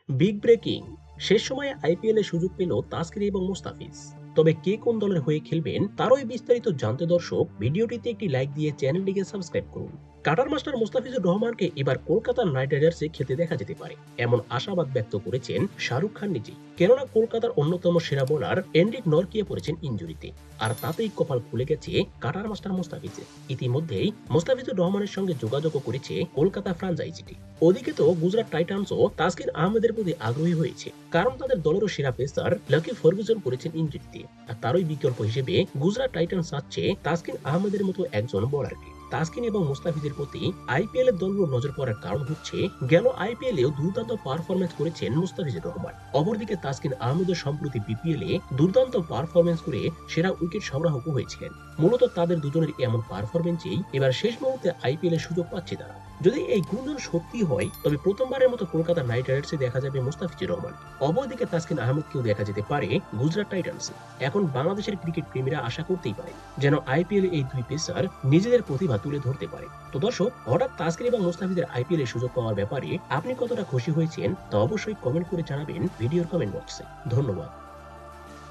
Big breaking! শেষ সময়ে IPL এ সুযোগ পেল তাসকিন এবং মুস্তাফিজ। তবে কে কোন দলের হয়ে খেলবেন তারই বিস্তারিত জানতে দর্শক ভিডিওটিতে একটি লাইক দিয়ে চ্যানেলটিকে সাবস্ক্রাইব করুন। কাটার মাস্টার মুস্তাফিজুর রহমানকে এবার কলকাতা নাইট রাইডার্সে খেলতে দেখা যেতে পারে এমন আশাবাদ ব্যক্ত করেছেন শাহরুখ খান নিজেই। কেননা কলকাতার অন্যতম সেরা বোলার এন্ড্রিক নরকিয়ে পড়েছেন ইনজুরিতে, আর তাতেই কপাল খুলে গেছে কাটার মাস্টার মুস্তাফিজের। ইতিমধ্যেই মুস্তাফিজুর রহমানের সঙ্গে যোগাযোগও করেছে কলকাতা ফ্রাঞ্চাইজিটি। ওদিকে তো গুজরাট টাইটান্সও তাসকিন আহমেদের প্রতি আগ্রহী হয়েছে, কারণ তাদের দলেরও সেরা পেসার লাকি ফার্গুসন করেছেন ইনজুরিতে। আর তারই বিকল্প হিসেবে গুজরাট টাইটান্স চাচ্ছে তাসকিন আহমেদের মতো একজন বোলারকে। তাসকিন এবং মুস্তাফিজের প্রতি আইপিএল এর দলগুলো নজর পড়ার কারণ হচ্ছে, গেল আইপিএল এও দুর্দান্ত পারফরমেন্স করেছেন মুস্তাফিজুর রহমান। অপরদিকে তাসকিন আহমেদের সম্প্রতি বিপিএল এ দুর্দান্ত পারফরমেন্স করে সেরা উইকেট সংগ্রাহক হয়েছিলেন। মূলত তাদের দুজনের এমন পারফরমেন্সেই এবার শেষ মুহূর্তে আইপিএল এর সুযোগ পাচ্ছে তারা। যদি এই গুঞ্জন সত্যি হয় তবে প্রথমবারের মতো কলকাতা নাইট রাইডার্সে দেখা যাবে মুস্তাফিজুর রহমান। অপরদিকে তাসকিন আহমেদকেও দেখা যেতে পারে গুজরাট টাইটান্সে। এখন বাংলাদেশের ক্রিকেট প্রেমীরা আশা করতেই পারে যেন আইপিএল এই দুই পেসার নিজেদের প্রতিভা তুলে ধরতে পারে। তো দর্শক, হঠাৎ তাসকিন এবং মুস্তাফিজের আইপিএল এর সুযোগ পাওয়ার ব্যাপারে আপনি কতটা খুশি হয়েছেন তা অবশ্যই কমেন্ট করে জানাবেন ভিডিওর কমেন্ট বক্সে। ধন্যবাদ।